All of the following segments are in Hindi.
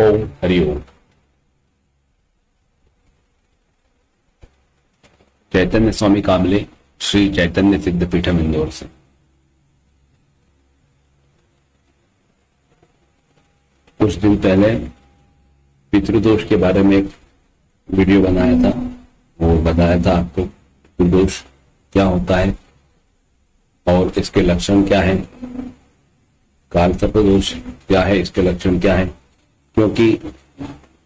ओम हरि ओम। चैतन्य स्वामी काबले श्री चैतन्य सिद्धपीठम इंदौर से। कुछ दिन पहले पितृदोष के बारे में एक वीडियो बनाया था और बताया था आपको पितृदोष क्या होता है और इसके लक्षण क्या है, कालसर्प दोष क्या है, इसके लक्षण क्या है। क्योंकि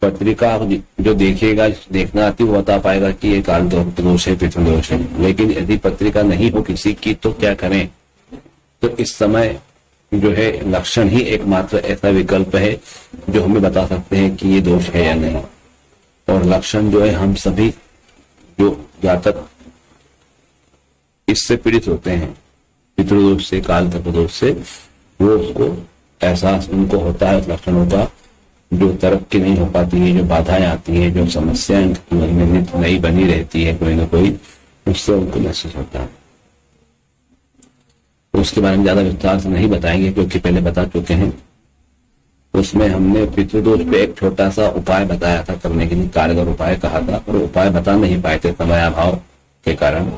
पत्रिका जो देखेगा, देखना आती वो बता पाएगा कि ये काल दोष है, पितृदोष है। लेकिन यदि पत्रिका नहीं हो किसी की तो क्या करें। तो इस समय जो है लक्षण ही एकमात्र ऐसा विकल्प है जो हमें बता सकते हैं कि ये दोष है या नहीं। और लक्षण जो है हम सभी जो जातक इससे पीड़ित होते हैं, पितृदोष से, काल दोष से, वो उसको एहसास उनको होता है लक्षणों का। जो तरक्की नहीं हो पाती है, जो बाधाएं आती है, जो समस्याएं जीवन में नई बनी रहती है कोई ना कोई, उससे उनको महसूस होता है। तो उसके बारे में ज्यादा विस्तार से नहीं बताएंगे क्योंकि पहले बता चुके हैं। उसमें हमने पितृदोष पे एक छोटा सा उपाय बताया था करने के लिए, कारगर उपाय कहा था, और उपाय बता नहीं पाए थे समय अभाव के कारण।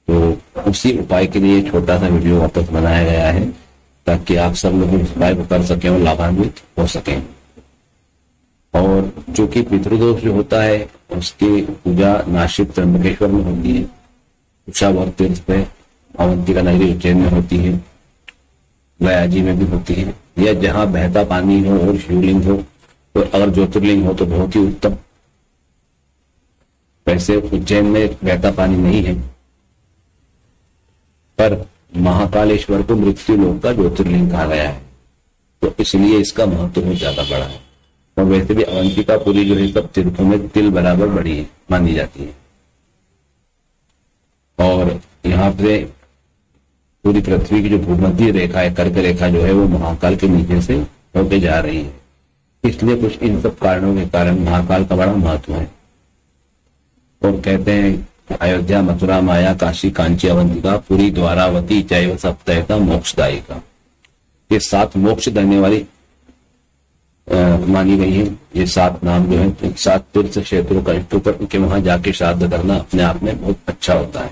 तो उसी उपाय के लिए छोटा सा वीडियो वापस बनाया गया है ताकि आप सब लोग इस उपाय को कर सकें और लाभान्वित हो सकें। और चूंकि पितृदोष जो होता है उसकी पूजा नासिक त्र्यंबकेश्वर में होती है, उषावर तीर्थ पे, अवंतिका नगरी उज्जैन में होती है, गया जी में भी होती है, या जहां बहता पानी हो और शिवलिंग हो, तो अगर ज्योतिर्लिंग हो तो बहुत ही उत्तम। वैसे उज्जैन में बहता पानी नहीं है, पर महाकालेश्वर को मृत्यु लोक का ज्योतिर्लिंग कहा गया है, तो इसलिए इसका महत्व बहुत ज्यादा बड़ा है। और वैसे भी अवंतिका पुरी जो है सब तीर्थों में तिल बराबर बड़ी है मानी जाती है। और यहाँ पे पूरी पृथ्वी की जो भूमध्य रेखा है, कर्क रेखा जो है, वो महाकाल के नीचे से होके जा रही है। इसलिए कुछ इन सब कारणों के कारण महाकाल का बड़ा महत्व है। और कहते हैं अयोध्या, मथुरा, माया, काशी, कांची, अवंतिका, पुरी, द्वारावती, चैव सप्तैता मोक्षदायिका, ये 7 मोक्ष देने वाली मानी गई है। ये 7 नाम जो है 7 तीर्थ क्षेत्रों का ऊपर के वहां जाके श्राद्ध करना अपने आप में बहुत अच्छा होता है।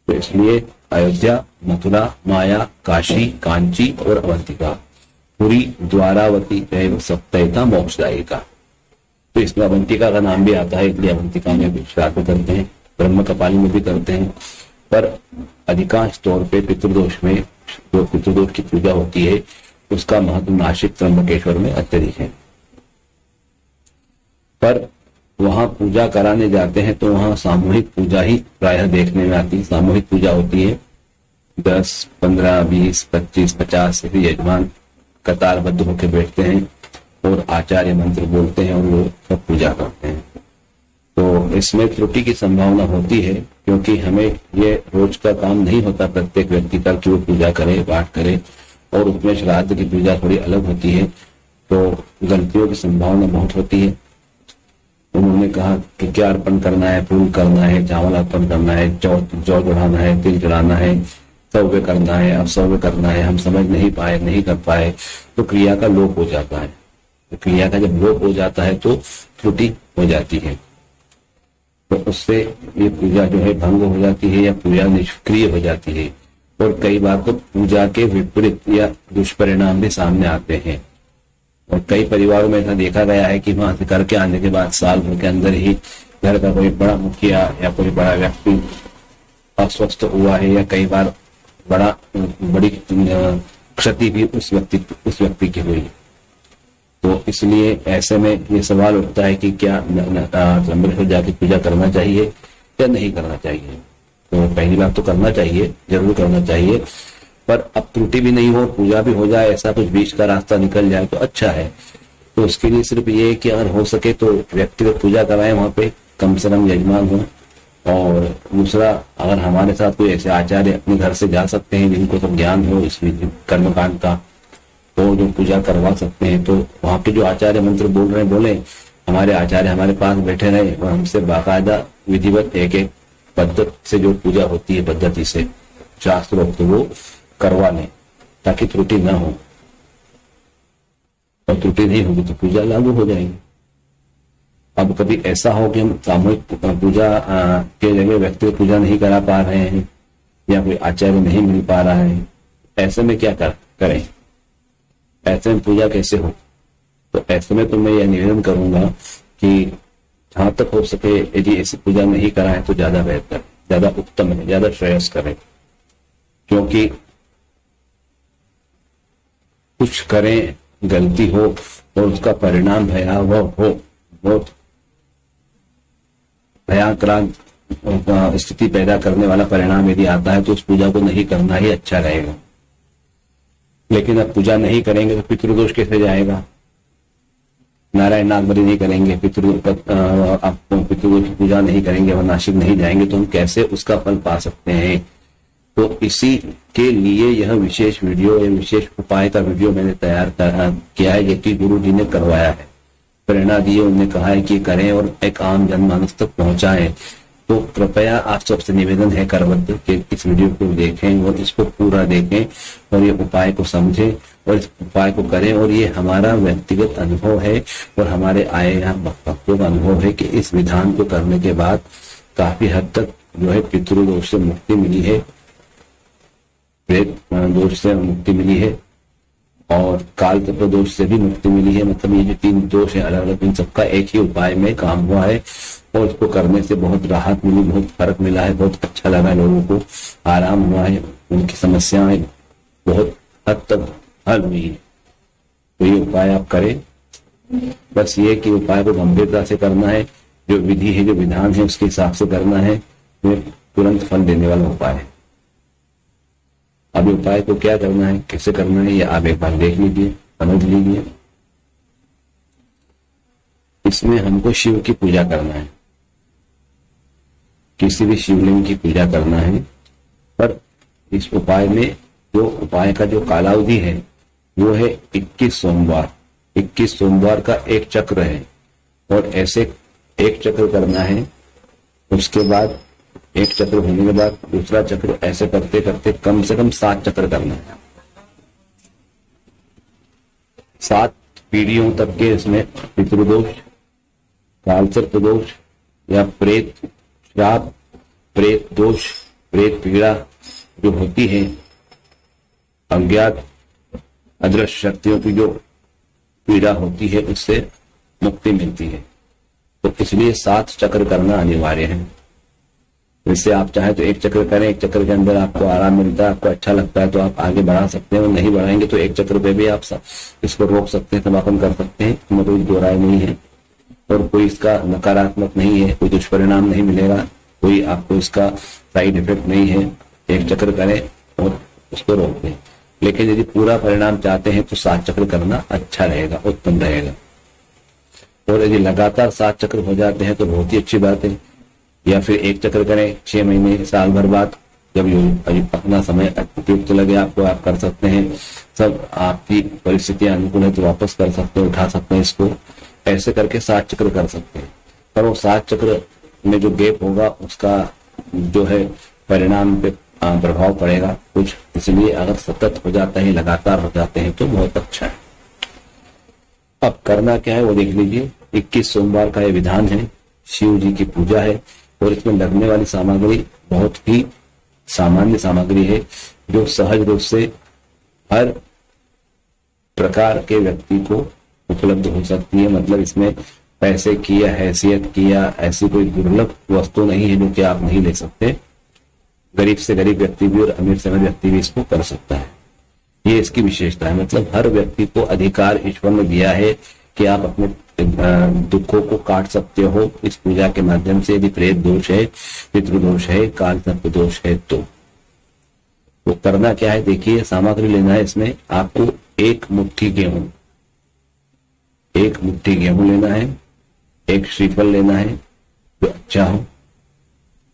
तो इसलिए अयोध्या, मथुरा, माया, काशी, कांची और अवंतिका, पुरी, द्वारावती, चैव सप्तैता मोक्षदायिका। तो इसमें अवंतिका का नाम भी आता है, इसलिए अवंतिका में भी श्राद्ध करते हैं, ब्रह्म कपाली में भी करते हैं। पर अधिकांश तौर पे पितृदोष में जो पितृदोष की पूजा होती है उसका महत्व नासिक त्र्यंबकेश्वर में अत्यधिक है। पर वहां पूजा कराने जाते हैं तो वहां सामूहिक पूजा ही प्रायः देखने में आती है। सामूहिक पूजा होती है, 10, 15, 20, 25, 50 यजमान कतारबद्ध होकर बैठते हैं और आचार्य मंत्र बोलते हैं और वो सब पूजा करते हैं। तो इसमें त्रुटि की संभावना होती है क्योंकि हमें ये रोज का काम नहीं होता प्रत्येक व्यक्ति का कि वो पूजा करे, पाठ करे, और उसमें श्राद्ध की पूजा थोड़ी अलग होती है, तो गलतियों की संभावना बहुत होती है। उन्होंने कहा कि क्या अर्पण करना है, फूल करना है, चावल अर्पण करना है, जौ चढ़ाना है, तिल चढ़ाना है, सौवे करना है, अवसौवे करना है, हम समझ नहीं पाए, नहीं कर पाए, तो क्रिया का लोप हो जाता है। तो क्रिया का जब लोप हो जाता है तो त्रुटि हो जाती है, तो उससे ये पूजा जो है भंग हो जाती है या पूजा निष्क्रिय हो जाती है। और कई बार तो पूजा के विपरीत या दुष्परिणाम भी सामने आते हैं। और कई परिवारों में ऐसा देखा गया है कि वहां से करके आने के बाद साल भर के अंदर ही घर का कोई बड़ा मुखिया या कोई बड़ा व्यक्ति अस्वस्थ हुआ है, या कई बार बड़ी क्षति भी उस व्यक्ति की हुई। तो इसलिए ऐसे में ये सवाल उठता है कि क्या त्र्यंबकेश्वर जाके पूजा करना चाहिए या नहीं करना चाहिए। तो पहली बात तो करना चाहिए, जरूर करना चाहिए, पर अब त्रुटि भी नहीं हो, पूजा भी हो जाए, ऐसा कुछ बीच का रास्ता निकल जाए तो अच्छा है। तो उसके लिए सिर्फ ये कि अगर हो सके तो व्यक्तिगत पूजा कराएं, वहां पे कम से कम यजमान हो। और दूसरा, अगर हमारे साथ कोई ऐसे आचार्य अपने घर से जा सकते हैं जिनको तो ज्ञान हो इस कर्मकांड का, तो जो पूजा करवा सकते हैं, तो वहां पे जो आचार्य मंत्र बोल रहे हैं बोले, हमारे आचार्य हमारे पास बैठे रहे और हमसे बाकायदा विधिवत एक एक पद्धति से जो पूजा होती है, पद्धति से शास्त्रोक्त, वो करवा लें ताकि त्रुटि न हो। और त्रुटि नहीं होगी तो पूजा लागू हो जाएगी। अब कभी ऐसा हो कि हम सामूहिक पूजा के जगह व्यक्तिगत पूजा नहीं करा पा रहे हैं या कोई आचार्य नहीं मिल पा रहा है, ऐसे में क्या करें, ऐसे में पूजा कैसे हो? तो ऐसे में तो मैं यह निवेदन करूंगा कि जहां तक हो सके यदि ऐसी पूजा नहीं कराएं तो ज्यादा बेहतर, ज्यादा उत्तम है, ज्यादा श्रेयस करें। क्योंकि कुछ करें, गलती हो और उसका परिणाम भयावह हो, बहुत भयाक्रांत स्थिति पैदा करने वाला परिणाम यदि आता है तो उस पूजा को नहीं करना ही अच्छा रहेगा। लेकिन अब पूजा नहीं करेंगे तो पितृदोष कैसे जाएगा? नारायण नागबली नहीं करेंगे, आप पितृदोष की पूजा नहीं करेंगे, वनाशिक नहीं जाएंगे तो हम कैसे उसका फल पा सकते हैं? तो इसी के लिए यह विशेष वीडियो, यह विशेष उपाय का वीडियो मैंने तैयार किया है, जो कि गुरु जी ने करवाया है, प्रेरणा दी है, उन्होंने कहा है कि करें और एक आम जनमानस तक पहुंचाएं। तो कृपया आप सबसे निवेदन है करबद्ध कि इस वीडियो को देखें और इसको पूरा देखें और ये उपाय को समझें और इस उपाय को करें। और ये हमारा व्यक्तिगत अनुभव है और हमारे आए यहाँ भक्तों का अनुभव है कि इस विधान को करने के बाद काफी हद तक जो है पितृदोष से मुक्ति मिली है, प्रेत दोष से मुक्ति मिली है और काल तत्व दोष से भी मुक्ति मिली है। मतलब ये जो 3 दोष है अलग अलग, इन सबका एक ही उपाय में काम हुआ है और इसको करने से बहुत राहत मिली, बहुत फर्क मिला है, बहुत अच्छा लगा, लोगों को आराम हुआ है, उनकी समस्याएं बहुत हद तक हल हुई है। तो ये उपाय आप करें, बस ये कि उपाय को गंभीरता से करना है, जो विधि है, जो विधान है उसके हिसाब से करना है, तो तुरंत फल देने वाला उपाय है। अब उपाय को क्या करना है, कैसे करना है, ये आप एक बार देख लीजिए, समझ लीजिए। इसमें हमको शिव की पूजा करना है, किसी भी शिवलिंग की पूजा करना है। पर इस उपाय में जो उपाय का जो कालावधि है वो है 21 सोमवार। 21 सोमवार का एक चक्र है और ऐसे एक चक्र करना है, उसके बाद एक चक्र होने के बाद दूसरा चक्र, ऐसे करते करते कम से कम 7 चक्र करना है। 7 पीढ़ियों तक के इसमें पितृदोष, कालसर्प दोष या प्रेत श्राप, प्रेत दोष, प्रेत पीड़ा जो होती है, अज्ञात अदृश्य शक्तियों की जो पीड़ा होती है, उससे मुक्ति मिलती है। तो इसलिए 7 चक्र करना अनिवार्य है। इससे आप चाहे तो एक चक्र करें, एक चक्र के अंदर आपको आराम मिलता है, आपको अच्छा लगता है तो आप आगे बढ़ा सकते हैं, और नहीं बढ़ाएंगे तो एक चक्र पे भी आप इसको रोक सकते हैं, समापन कर सकते हैं, इसमें कोई दो राय नहीं है और कोई इसका नकारात्मक नहीं है, कोई दुष्परिणाम नहीं मिलेगा, कोई आपको इसका साइड इफेक्ट नहीं है। एक चक्र करें और उसको रोक दें। लेकिन यदि पूरा परिणाम चाहते हैं तो 7 चक्र करना अच्छा रहेगा, उत्तम रहेगा। और यदि लगातार 7 चक्र हो जाते हैं तो बहुत ही अच्छी बात है। या फिर एक चक्र करें 6 महीने, साल भर बाद, जब अपना समय उपयुक्त लगे आपको, आप कर सकते हैं। सब आपकी परिस्थितियां अनुकूल है तो वापस कर सकते हैं, उठा सकते हैं इसको। ऐसे करके 7 चक्र कर सकते हैं। पर वो 7 चक्र में जो गैप होगा उसका जो है परिणाम पे प्रभाव पड़ेगा कुछ, इसलिए अगर सतत हो जाता है, लगातार हो जाते हैं तो बहुत अच्छा है। अब करना क्या है वो देख लीजिए। 21 सोमवार का ये विधान है, शिव जी की पूजा है और इसमें लगने वाली सामग्री बहुत ही सामान्य सामग्री है, जो सहज रूप से हर प्रकार के व्यक्ति को उपलब्ध हो सकती है। मतलब इसमें पैसे की या हैसियत की या ऐसी कोई दुर्लभ वस्तु नहीं है जो कि आप नहीं ले सकते। गरीब से गरीब व्यक्ति भी और अमीर से अमीर व्यक्ति भी इसको कर सकता है। ये इसकी विशेषता है। मतलब हर व्यक्ति को अधिकार ईश्वर ने दिया है कि आप अपने दुखों को काट सकते हो इस पूजा के माध्यम से। यदि प्रेत दोष है, पितृदोष है, काल सर्प दोष है तो करना क्या है देखिए। सामग्री लेना है इसमें आपको 1 मुट्ठी गेहूं, 1 मुट्ठी गेहूं लेना है, 1 श्रीफल लेना है जो अच्छा हो,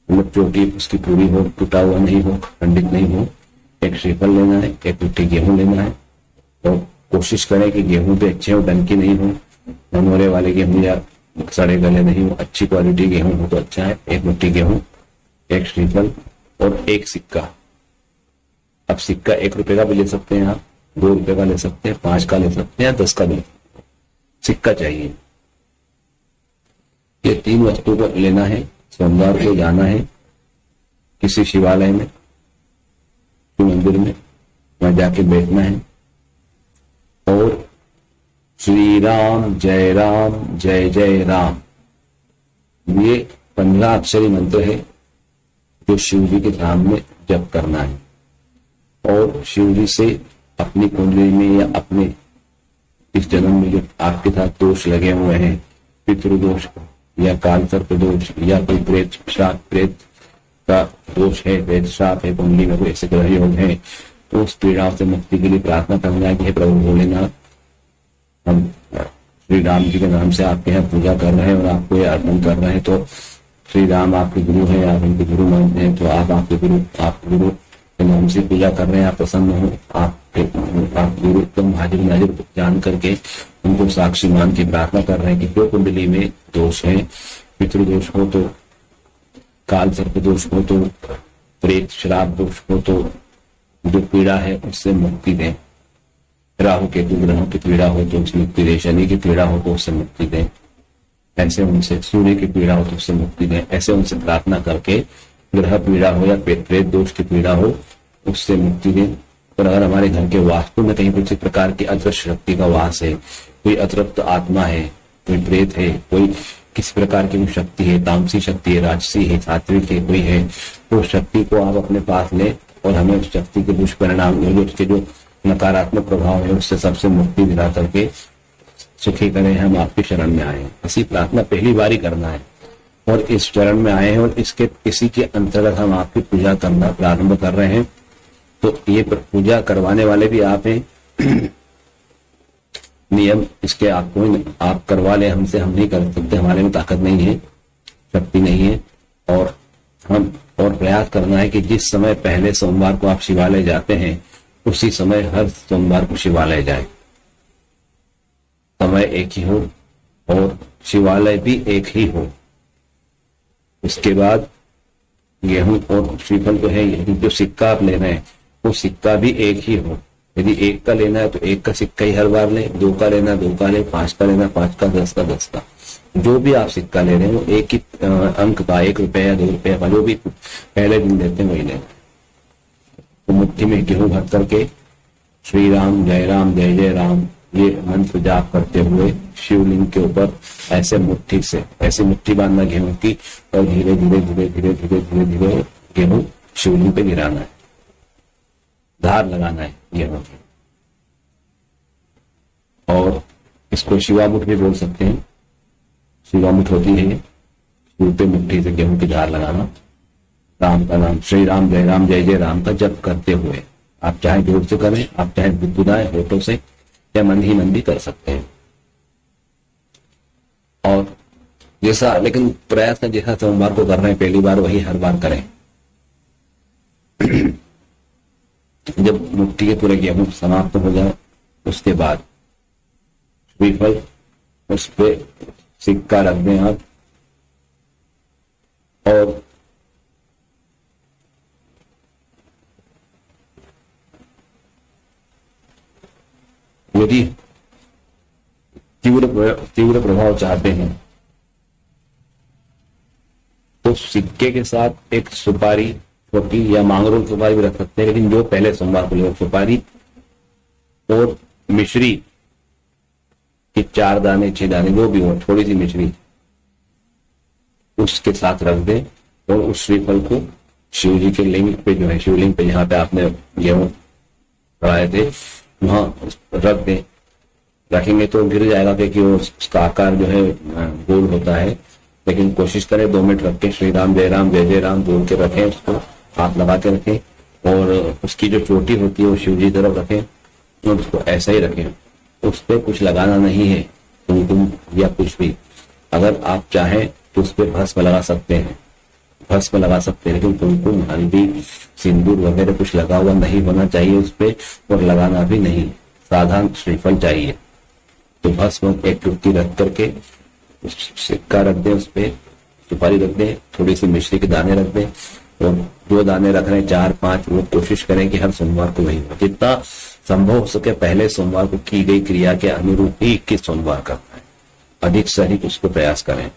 मतलब चोटी उसकी पूरी हो, टूटा हुआ नहीं हो, खंडित नहीं हो। 1 श्रीफल लेना है, 1 मुट्ठी गेहूं लेना है। तो कोशिश करें कि गेहूं पे अच्छे हो, डंकी नहीं हो, ननोरे वाले गेहूं या सड़े गले नहीं हो, अच्छी क्वालिटी गेहूं हो तो अच्छा है। 1 मुट्ठी गेहूं, 1 श्रीफल और 1 सिक्का। अब सिक्का 1 रुपए का भी ले सकते हैं आप, 2 रुपए का ले सकते हैं, 5 का ले सकते हैं या 10 का ले सकते हैं। सिक्का चाहिए। ये 3 वस्तु को लेना है। सोमवार को जाना है किसी शिवालय में, शिव मंदिर में, वहां जाके बैठना है और श्री राम जय राम ये 15 अक्षरी मंत्र है जो शिव जी के सामने जप करना है। और शिव जी से अपनी कुंडली में या अपने इस जन्म में जो आपके साथ दोष लगे हुए हैं, पितृदोष या काल सर्प दोष या कोई प्रेत श्राप, प्रेत का दोष है, प्रेत श्राप है, कुंडली में कोई ऐसे ग्रह योग है, तो उस पीड़ाओं से मुक्ति के लिए प्रार्थना करना है कि हे प्रभु भोलेनाथ, हम श्री राम जी के नाम से आपके यहाँ पूजा कर रहे हैं और आपको ये अर्पण कर रहे हैं। तो श्री राम आपके गुरु हैं, आप उनके गुरु मानते हैं, तो आप गुरु के नाम से पूजा कर रहे हैं, आप प्रसन्न हो, आप गुरु तुम हाजिर नाजिर जान करके उनको साक्षी मान के प्रार्थना कर रहे हैं कि जो कुंडली में दोष है, पितृदोष हो तो, काल सर्प दोष हो तो, प्रेत श्राप दोष हो तो, जो पीड़ा है उससे मुक्ति दें। राहु केतु ग्रहों की पीड़ा हो तो उससे मुक्ति दें, शनि की पीड़ा हो तो उससे मुक्ति दें, ऐसे उनसे सूर्य की पीड़ा हो तो उससे मुक्ति दें। ऐसे उनसे प्रार्थना करके ग्रह पीड़ा हो या प्रेत दोष की पीड़ा हो उससे मुक्ति दें। और अगर हमारे घर के वास्तु में कहीं किसी प्रकार की अदृश्य शक्ति का वास है, कोई अतृप्त आत्मा है, कोई प्रेत है, कोई किसी प्रकार की शक्ति है, तामसी शक्ति है, राजसी है, सात्विक है, कोई है, तो शक्ति को आप अपने पास लें और हमें उस शक्ति के दुष्परिणाम उसके जो नकारात्मक प्रभाव है उससे सबसे मुक्ति दिला करके सुखी करें, हम आपकी शरण में आए हैं। ऐसी प्रार्थना पहली बार ही करना है और इस चरण में आए हैं और इसी के अंतर्गत हम आपकी पूजा करना प्रारंभ कर रहे हैं। तो ये पूजा करवाने वाले भी आप हैं। नियम इसके आप करवा ले हमसे, हम नहीं कर सकते, हमारे में ताकत नहीं है, शक्ति नहीं है। और हम और प्रयास करना है कि जिस समय पहले सोमवार को आप शिवालय जाते हैं उसी समय हर सोमवार को शिवालय जाए। समय एक ही हो और शिवालय भी एक ही हो। उसके बाद गेहूं और श्रीफल तो है, यदि जो सिक्का आप ले रहे हैं वो सिक्का भी एक ही हो। यदि 1 का लेना है तो 1 का सिक्का ही हर बार ले, 2 का लेना 2 का ले, 5 का लेना 5 का, 10 का 10 का, जो भी आप सिक्का ले रहे हैं वो एक ही अंक का, 1 रुपया या 2 रुपया का, जो भी पहले दिन देते हैं वही लेना। तो मुट्ठी में गेहूं भर करके श्री राम जय राम ये मंत्र जाप करते हुए शिवलिंग के ऊपर ऐसे मुट्ठी से ऐसी मुट्ठी बांधना गेहूं की और धीरे धीरे गेहूं शिवलिंग पे गिराना है, धार लगाना है गेहूं की। और इसको शिवामुठ भी बोल सकते हैं, शिवामुठ होती है शिव पे मुट्ठी से गेहूं की धार लगाना। राम का नाम, श्री राम जय राम का जप करते हुए आप चाहे जोर से करें, आप चाहे गुदगुदाएं होठों से या मन ही मन भी कर सकते हैं। और जैसा लेकिन प्रयास है जैसा सोमवार को कर रहे हैं पहली बार वही हर बार करें। जब मुट्ठी के पूरे गेहूं समाप्त हो जाए उसके बाद श्रीफल उस पे सिक्का रख दें आप और यदि तीव्र प्रभाव चाहते हैं तो सिक्के के साथ एक सुपारी छोटी या मांगरोल सुपारी भी रख सकते हैं, लेकिन जो पहले सोमवार को ले सुपारी और मिश्री के 4 दाने 6 दाने जो भी हो, थोड़ी सी मिश्री उसके साथ रख दें और उस श्रीफल को शिव जी के लिंग पे जो है शिवलिंग पे जहाँ पे आपने गेहूं चढ़ाए थे वहां रख दें। रखेंगे तो गिर जाएगा क्योंकि उसका आकार जो है गोल होता है, लेकिन कोशिश करें 2 मिनट रख के श्री राम जय राम बोल के रखें, उसको हाथ लगा के रखें और उसकी जो चोटी होती है वो शिव जी तरफ रखें और उसको ऐसा ही रखें। उस पर कुछ लगाना नहीं है, कुमकुम या कुछ भी। अगर आप चाहें तो उस पर भस्म लगा सकते हैं, लेकिन कुमकुम हल्दी सिंदूर वगैरह कुछ लगा हुआ नहीं होना चाहिए उस पे और लगाना भी नहीं, साधारण श्रीफल चाहिए। तो भस्म एक टुकड़ी रख करके सिक्का रख दें, उस पे सुपारी रख दें, थोड़ी सी मिश्री के दाने रख दें और 2 दाने रख रहे हैं 4-5 वो कोशिश करें कि हर सोमवार को वही हो। जितना संभव हो सके पहले सोमवार को की गई क्रिया के अनुरूप ही 21 सोमवार करना है। अधिक से अधिक उसको प्रयास करें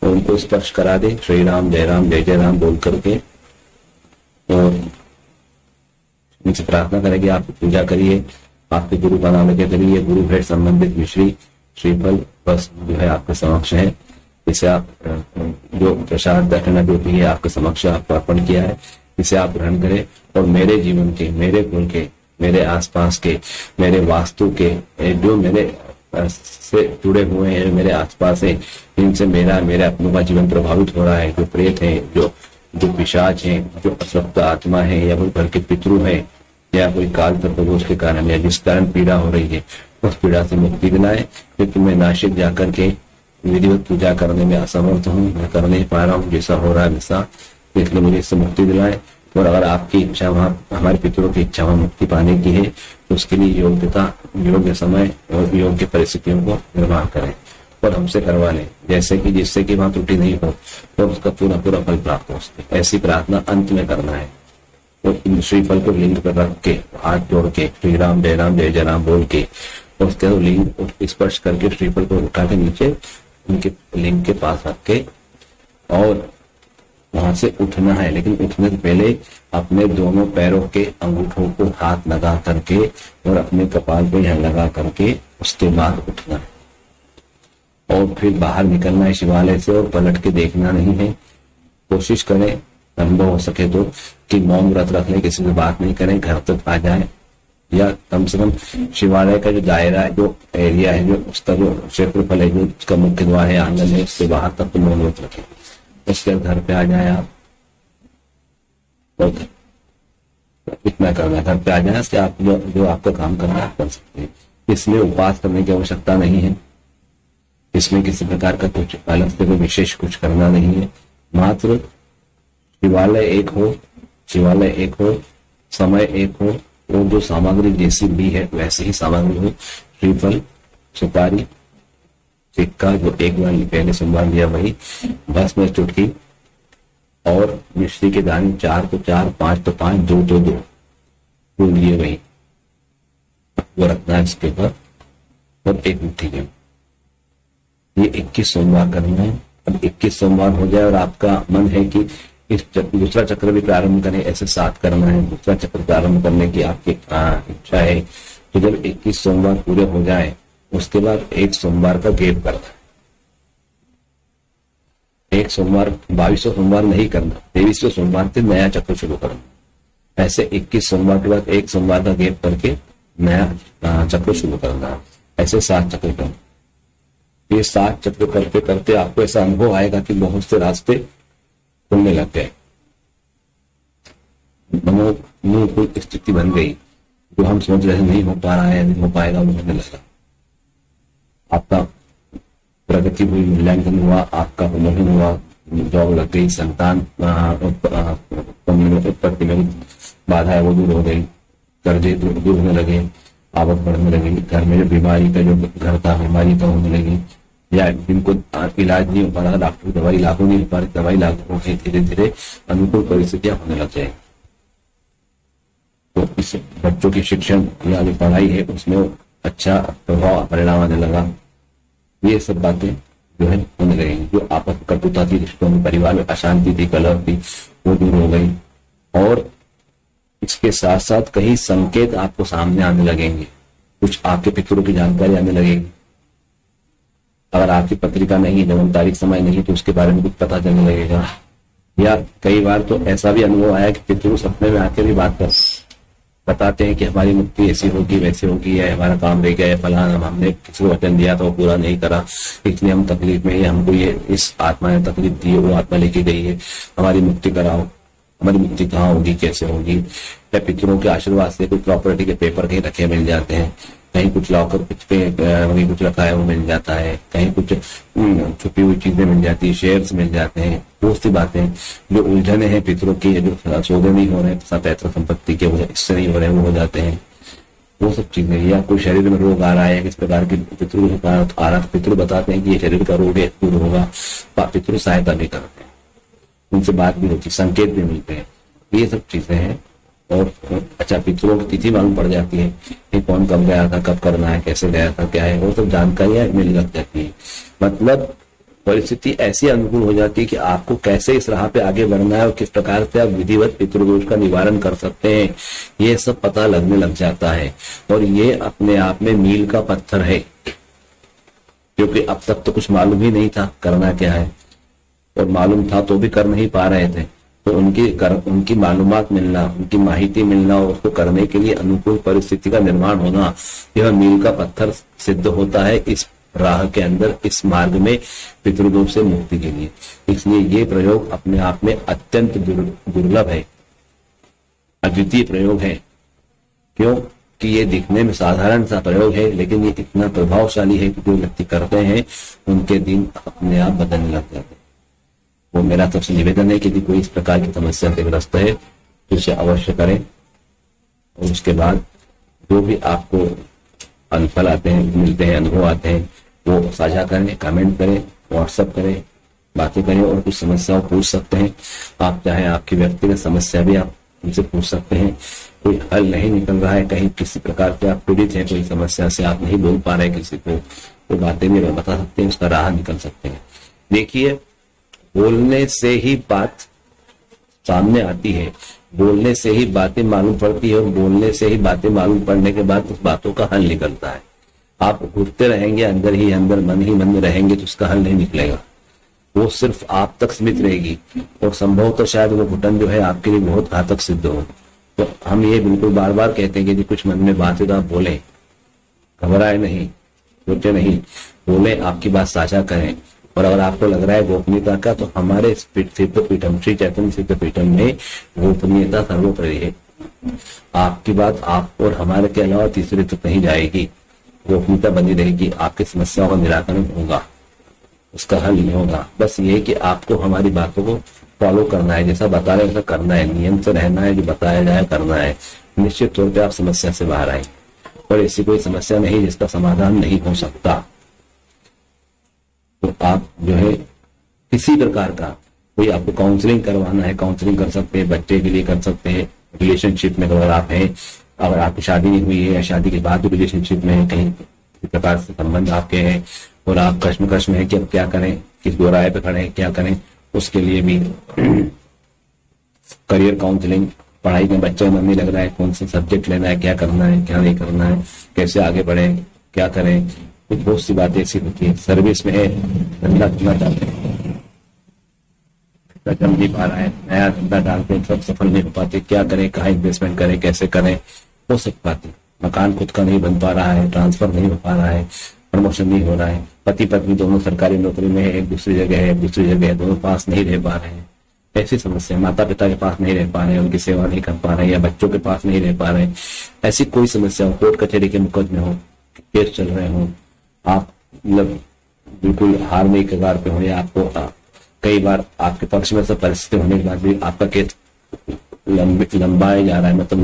और उनको स्पर्श करा दे, श्री राम जय जय राम बोल करके, और उनसे प्रार्थना करें कि आप पूजा करिए, आपके गुरु का नाम लेके करिए, गुरु भेंट संबंधित मिश्री श्रीफल बस जो है आपके समक्ष है। इसे आप जो प्रसाद दक्षिणा जो भी है आपके समक्ष आपको अर्पण किया है, इसे आप ग्रहण करें और मेरे जीवन के, मेरे कुल के, मेरे आसपास के, मेरे वास्तु के, जो मेरे से जुड़े हुए हैं, मेरे आसपास है, इनसे मेरे अपनों का जीवन प्रभावित हो रहा है। जो प्रेत है, जो पिशाच है, जो असक्त आत्मा है, या कोई घर के पितृ है, या कोई काल सर्पदोष के कारण या जिस कारण पीड़ा हो रही है, उस पीड़ा से मुक्ति दिलाए। क्योंकि मैं नासिक जाकर के विधिवत पूजा करने में असमर्थ हूँ, मैं कर नहीं पा रहा हूँ जैसा हो रहा है वैसा, इसलिए मुझे इससे मुक्ति दिलाए। और अगर आपकी इच्छा, वहाँ हमारे पितरों की इच्छा वहाँ मुक्ति पाने की है, तो उसके लिए योग्यता, योग्य समय और योग्य परिस्थितियों को निर्माण करें और हमसे करवा लें, जैसे कि जिससे कि वहाँ त्रुटि नहीं हो और उसका पूरा पूरा फल प्राप्त हो सके। ऐसी प्रार्थना अंत में करना है। तो श्रीफल को लिंग पर रख के, हाथ जोड़ के श्री राम जय जय राम बोल के, उसके लिंग स्पर्श करके श्रीफल को उठा के नीचे उनके लिंग के पास रख के और वहां से उठना है। लेकिन उठने से पहले अपने दोनों पैरों के अंगूठों को हाथ लगा करके और अपने कपाल पे यहाँ लगा करके उसके बाद उठना है और फिर बाहर निकलना है शिवालय से और पलट के देखना नहीं है। कोशिश करें अनुभव हो सके तो कि मौन व्रत रख लें, किसी से बात नहीं करें, घर तक आ जाए, या कम से कम शिवालय का जो दायरा है, जो एरिया है, जो उसका जो क्षेत्रफल है, जो उसका मुख्य द्वार है, आंगन है, उसके बाहर तक तो मौन व्रत रखें। उसके घर पे आ जाए आप, और इतना करना, घर पे आ जाए कि आप जो आपका काम करना है आप कर सकते हैं। इसमें उपवास करने की आवश्यकता नहीं है, इसमें किसी प्रकार का कुछ अलग से कोई विशेष कुछ करना नहीं है। मात्र शिवालय एक हो, समय एक हो, और जो सामग्री जैसी भी है वैसे ही सामग्री हो। श्रीफल, सुपारी, सिक्का जो एक बार पहले सोमवार दिया वही, बस में चुटकी, और मिश्री के दाने 4 तो 4, 5 तो 5, 2 तो 2 फूल लिए वही वो रखना है इसके ऊपर, और एक मुट्ठी गेहूं। ये 21 सोमवार करना है। अब 21 सोमवार हो जाए और आपका मन है कि इस दूसरा चक्र भी प्रारंभ करें, ऐसे 7 करना है, दूसरा चक्र प्रारंभ करने की आपकी इच्छा है, तो जब 21 सोमवार पूरे हो जाए उसके बाद एक सोमवार का गैप करना है। एक सोमवार 22वें सोमवार नहीं करना, 23वें सोमवार से नया चक्र शुरू करना। ऐसे 21 सोमवार के बाद एक सोमवार का गैप करके नया चक्र शुरू करना है। ऐसे 7 चक्र करना। ये 7 चक्र करते करते आपको ऐसा अनुभव आएगा कि बहुत से रास्ते खुलने लग गए, मनोनुकूल स्थिति बन गई। जो हम सोच रहे नहीं हो पा रहा है, नहीं हो पाएगा, वो होने लगा। आपका प्रगति हुई, मूल्यांकन हुआ, आपका प्रमोशन हुआ, जॉब लग गई, संतान उत्पत्ति में बाधाएं वो दूर हो गई, कर्जे दूर होने लगे, आवक बढ़ने लगी, घर में जो बीमारी का जो घर था बीमारी कम होने लगी, या जिनको इलाज नहीं हो पा रहा, डॉक्टर की दवाई लागू नहीं हो पा रही, दवाई लागू हो गई, धीरे धीरे अनुकूल परिस्थितियां होने लग जाएगी। तो इस बच्चों की शिक्षण या जो पढ़ाई है उसमें अच्छा प्रभाव परिणाम आने लगा। ये सब बातें जो है होने लगेंगी। जो आपस में कटुता थी, रिश्तों में, परिवार में अशांति थी, कलह थी, वो दूर हो गई। और इसके साथ साथ कई संकेत आपको सामने आने लगेंगे, कुछ आपके पितरों की जानकारी आने लगेगी। अगर आपकी पत्रिका नहीं, जन्म तारीख समय नहीं, तो उसके बारे में कुछ पता चलने लगेगा। या कई बार तो ऐसा भी अनुभव आया कि पितृ सपने में आके भी बात कर बताते हैं कि हमारी मुक्ति ऐसी होगी, वैसी होगी, है हमारा काम रह गया है, फलाना हमने किसी को वचन दिया था वो पूरा नहीं करा, इसलिए हम तकलीफ में, हमको ये इस आत्मा ने तकलीफ दी है, वो आत्मा लेके गई है, हमारी मुक्ति कराओ। हमारी मुक्ति कहाँ होगी, कैसे होगी? या पितरों के आशीर्वाद से कुछ प्रॉपर्टी के पेपर कहीं रखे मिल जाते हैं, कहीं कुछ लॉकर कहीं कुछ रखा है वो मिल जाता है, कहीं कुछ छुपी हुई चीजें मिल जाती है, शेयर्स मिल जाते हैं। बहुत सी बातें जो उलझने हैं पितरों की, जो सौदे नहीं हो रहे हैं, पैतृक संपत्ति के इससे नहीं हो रहे, वो हो जाते हैं। वो सब चीजें, या कोई शरीर में रोग आ रहा है, किस प्रकार के पितृ आ रहा है, पितृ बताते हैं कि ये शरीर का रोग है, दूर होगा, पितृ सहायता भी करते हैं, उनसे बात भी होती है, संकेत भी मिलते हैं। ये सब चीजें हैं। और अच्छा, पितरों की तिथि मालूम पड़ जाती है कि कौन कब गया था, कब करना है, कैसे गया था, क्या है, वो सब जानकारियां मिल लग जाती है। मतलब परिस्थिति ऐसी अनुकूल हो जाती है कि आपको कैसे इस राह पे आगे बढ़ना है और किस प्रकार से आप विधिवत पितृदोष का निवारण कर सकते हैं, ये सब पता लगने लग जाता है। और ये अपने आप में मील का पत्थर है, क्योंकि अब तक तो कुछ मालूम ही नहीं था करना क्या है, और मालूम था तो भी कर नहीं पा रहे थे। तो उनकी मालूमात मिलना, उनकी माहिती मिलना और उसको करने के लिए अनुकूल परिस्थिति का निर्माण होना, यह मील का पत्थर सिद्ध होता है इस राह के अंदर, इस मार्ग में पितृदोष से मुक्ति के लिए। इसलिए ये प्रयोग अपने आप में अत्यंत दुर्लभ है, अद्वितीय प्रयोग है। क्यों कि ये दिखने में साधारण सा प्रयोग है, लेकिन ये इतना प्रभावशाली है कि जो व्यक्ति करते हैं उनके दिन अपने आप बदलने लग जाते हैं। वो मेरा सबसे निवेदन है कि यदि कोई इस प्रकार की समस्या से ग्रस्त है तो इसे अवश्य करें, और उसके बाद जो भी आपको अनुभव आते हैं, मिलते हैं, अनुभव आते हैं, वो साझा करें, कमेंट करें, व्हाट्सएप करें, बातें करें, और कुछ समस्याओं पूछ सकते हैं आप। चाहे आपकी व्यक्तिगत समस्या भी आप उनसे पूछ सकते हैं। कोई हल नहीं निकल रहा है, कहीं किसी प्रकार से आप पीड़ित हैं, कोई समस्या से आप नहीं बोल पा रहे किसी को, वो बातें भी बता सकते हैं, उसका राह निकल सकते हैं। देखिए, बोलने से ही बात सामने आती है, बोलने से ही बातें मालूम पड़ती है, और बोलने से ही बातें मालूम पड़ने के बाद उस बातों का हल निकलता है। आप घुटते रहेंगे अंदर ही अंदर, मन ही मन में रहेंगे तो उसका हल नहीं निकलेगा, वो सिर्फ आप तक सीमित रहेगी, और संभवतः शायद वो घुटन जो है आपके लिए बहुत घातक सिद्ध हो। तो हम ये बिल्कुल बार बार कहते हैं कि यदि कुछ मन में बात है तो आप बोले, घबराए नहीं, सोचे नहीं, बोले, आपकी बात साझा करें। और अगर आपको लग रहा है गोपनीयता का, तो हमारे सिद्धपीठम, श्री चैतन्य सिद्धपीठम में गोपनीयता सर्वोपरि है। आपकी बात आप और हमारे के अलावा तीसरे तक नहीं जाएगी, गोपनीयता बनी रहेगी, आपकी समस्याओं का निराकरण होगा, उसका हल नहीं होगा। बस ये कि आपको हमारी बातों को फॉलो करना है, जैसा बता रहे वैसा करना है, नियम से रहना है, जो बताया जाए करना है। निश्चित तौर पे आप समस्या से बाहर आएंगे, और ऐसी कोई समस्या नहीं जिसका समाधान नहीं हो सकता। तो आप जो है किसी प्रकार का, कोई आपको काउंसलिंग करवाना है, काउंसलिंग कर सकते हैं, बच्चे के लिए कर सकते हैं, रिलेशनशिप में अगर आप हैं, अगर आपकी शादी नहीं हुई है या शादी के बाद रिलेशनशिप में है, कहीं किसी प्रकार से संबंध आपके हैं और आप कश्मकश में है कि अब क्या करें, किस दो राय पे खड़े हैं, क्या करें, उसके लिए भी करियर काउंसलिंग, पढ़ाई में बच्चा मन नहीं लग रहा है, कौन सा सब्जेक्ट लेना है, क्या करना है, क्या नहीं करना है, कैसे आगे बढ़े, क्या करें, कुछ बहुत सी बातें ऐसी होती है। सर्विस में है, धंधा करना चाहते हैं, जम नहीं पा रहा है, नया धंधा डालते हैं, सब सफल नहीं हो पाते, क्या करें, कहाँ इन्वेस्टमेंट करें, कैसे करें, वो सब बातें। मकान खुद का नहीं बन पा रहा है, ट्रांसफर नहीं हो पा रहा है, प्रमोशन नहीं हो रहा है, पति पत्नी दोनों सरकारी नौकरी में है, एक दूसरी जगह है, दूसरी जगह है, दोनों पास नहीं रह पा रहे हैं, ऐसी समस्या, माता पिता के पास नहीं रह पा रहे हैं, उनकी सेवा नहीं कर पा रहे हैं, या बच्चों के पास नहीं रह पा रहे हैं, ऐसी कोई समस्या हो, कोर्ट कचहरी के मुकदमे हो, केस चल रहे हो, आप मतलब बिल्कुल हार में कगार पे हो, या आपको कई बार आपके पक्ष में सब परिस्थिति होने के बाद भी आपका केस लंबाया जा रहा है, मतलब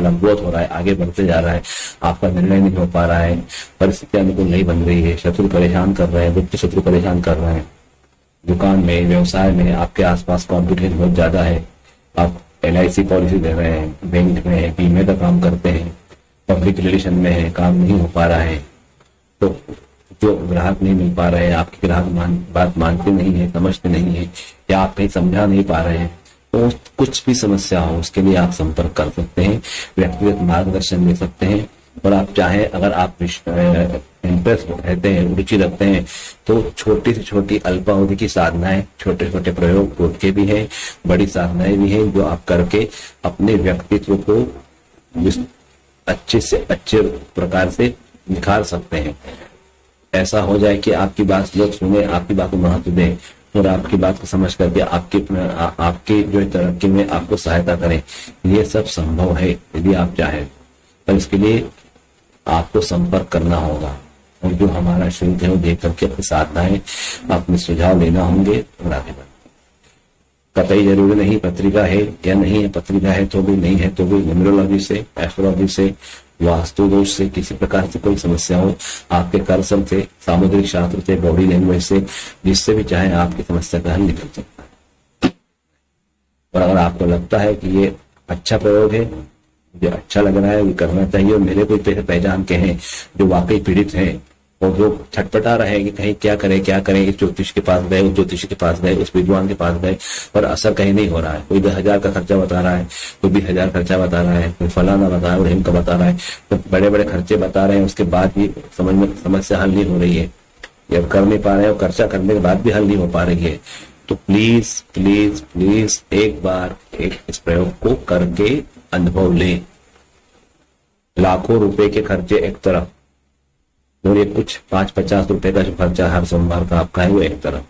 लंबवत हो रहा है, आगे बढ़ते जा रहा है, आपका निर्णय नहीं हो पा रहा है, परिस्थिति अनुकूल नहीं बन रही है, शत्रु परेशान कर रहे हैं, गुप्त शत्रु परेशान कर रहे हैं, दुकान में, व्यवसाय में आपके आसपास कॉम्पिटिशन बहुत ज्यादा है, आप LIC पॉलिसी दे रहे हैं, बैंक में है, बीमे का काम करते हैं, पब्लिक रिलेशन में है, काम नहीं हो पा रहा है, तो जो ग्राहक नहीं मिल पा रहे हैं, आपके ग्राहक बात मानते नहीं है, समझते नहीं है, या आप कहीं समझा नहीं पा रहे हैं, तो कुछ भी समस्या हो उसके लिए आप संपर्क कर सकते हैं, व्यक्तिगत मार्गदर्शन ले सकते हैं। और आप चाहें, अगर आप इंटरेस्ट रहते हैं, रुचि रखते हैं, तो छोटी से छोटी अल्पावधि की साधनाएं, छोटे छोटे प्रयोग खुद के भी हैं, बड़ी साधनाएं भी हैं, जो आप करके अपने व्यक्तित्व को अच्छे से अच्छे प्रकार से निखार सकते हैं। ऐसा हो जाए कि आपकी बात लोग सुने, आपकी बात को महत्व दें, और आपकी बात को समझ करके आपके जो तरक्की में आपको सहायता करें। ये सब संभव है यदि आप चाहें, पर इसके लिए आपको संपर्क करना होगा, और जो हमारा शुल्क है वो देख करके अपनी साधनाएं, अपने सुझाव लेना होंगे और आगे बढ़ना। कतई जरूरी नहीं पत्रिका है या नहीं है, पत्रिका है तो भी, नहीं है तो भी, न्यूमरोलॉजी से, एस्ट्रोलॉजी से, वास्तु दोष से, किसी प्रकार से कोई समस्या हो, आपके कर्सम से, सामुद्रिक शास्त्र से, बॉडी लैंग्वेज से, जिससे भी चाहे आपकी समस्या का हल निकल सकता है। और अगर आपको लगता है कि ये अच्छा प्रयोग है, मुझे अच्छा लग रहा है, ये करना चाहिए, और मेरे कोई पहचान के हैं जो वाकई पीड़ित हैं, और जो छटपटा रहे हैं कि कहीं क्या करें, इस ज्योतिष के पास गए, उस ज्योतिष के पास गए, उस विद्वान के पास गए, पर असर कहीं नहीं हो रहा है। कोई 10,000 का खर्चा बता रहा है, कोई 20,000 खर्चा बता रहा है, कोई फलाना बता रहा है, ढिम का बता रहा है, तो बड़े बड़े खर्चे बता रहे हैं, उसके बाद भी समस्या हल नहीं हो रही है, ये कर नहीं पा रहे हैं, और खर्चा करने के बाद भी हल नहीं हो पा रही है। तो प्लीज प्लीज प्लीज एक बार इस प्रयोग को करके अनुभव लें। लाखों रुपए के खर्चे एक तरफ, और ये कुछ 5-50 रुपए का जो खर्चा हर सोमवार का आपका है वो एक तरफ।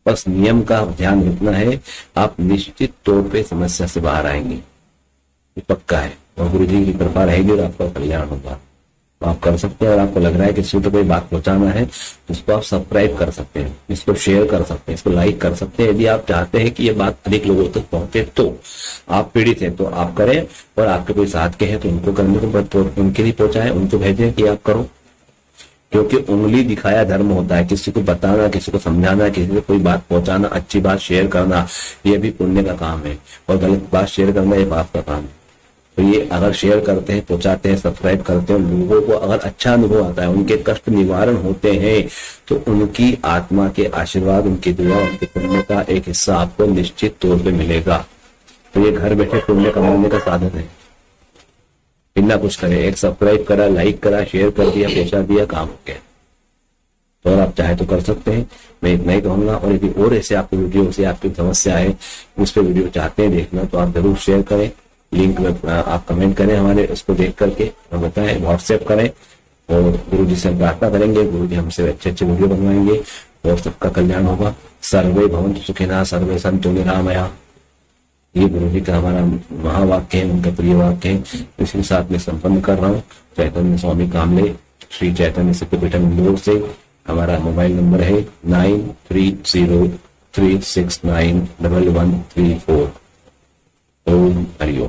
बस नियम का ध्यान रखना है, आप निश्चित तौर पे समस्या से बाहर आएंगे, ये पक्का है, और गुरु जी की कृपा रहेगी और आपका कल्याण होगा। तो आप कर सकते हैं। और आपको लग रहा है कि किसी को कोई बात पहुंचाना है तो इसको आप सब्सक्राइब कर सकते हैं, इसको शेयर कर सकते हैं, इसको लाइक कर सकते हैं। यदि आप चाहते हैं कि ये बात अधिक लोगों तक पहुंचे, तो आप पीड़ित हैं तो आप करें, और आपके कोई साथ के हैं तो उनको करने को, उनके लिए पहुंचाएं, उनको भेजें कि आप करो। क्योंकि उंगली दिखाया धर्म होता है, किसी को बताना, किसी को समझाना, किसी को कोई बात पहुंचाना, अच्छी बात शेयर करना, ये भी पुण्य का काम है, और गलत बात शेयर करना ये पाप का काम है। तो ये अगर शेयर करते हैं, पहुंचाते हैं, सब्सक्राइब करते हैं, लोगों को अगर अच्छा अनुभव आता है, उनके कष्ट निवारण होते हैं, तो उनकी आत्मा के आशीर्वाद, उनकी दुआ, उनके पुण्य का एक हिस्सा आपको निश्चित तौर पे मिलेगा। तो ये घर बैठे पुण्य कमाने का साधन है, बिना कुछ करे। एक सब्सक्राइब करा, लाइक करा, शेयर कर दिया, पहुंचा दिया, काम हो गया। तो और आप चाहे तो कर सकते हैं, मैं इतना ही कहूंगा। और यदि और ऐसे आपको वीडियो से आपकी समस्या है, उस पर वीडियो चाहते हैं देखना, तो आप जरूर शेयर करें, लिंक में आप कमेंट करें हमारे, उसको देख करके हम बताएं, व्हाट्सएप करें, और गुरु जी से प्रार्थना करेंगे, गुरु जी हमसे अच्छे अच्छे वीडियो बनवाएंगे और सबका कल्याण होगा। सर्वे भवन्तु सुखिनः, सर्वे सन्तु निरामया, ये गुरु जी का हमारा महावाक्य है, उनका प्रिय वाक्य है। इसी साथ में संपन्न कर रहा हूँ। चैतन्य स्वामी कामले, श्री चैतन्य सिद्धपीठम इंदौर से। हमारा मोबाइल नंबर है 9303691134। ओम हरिओम।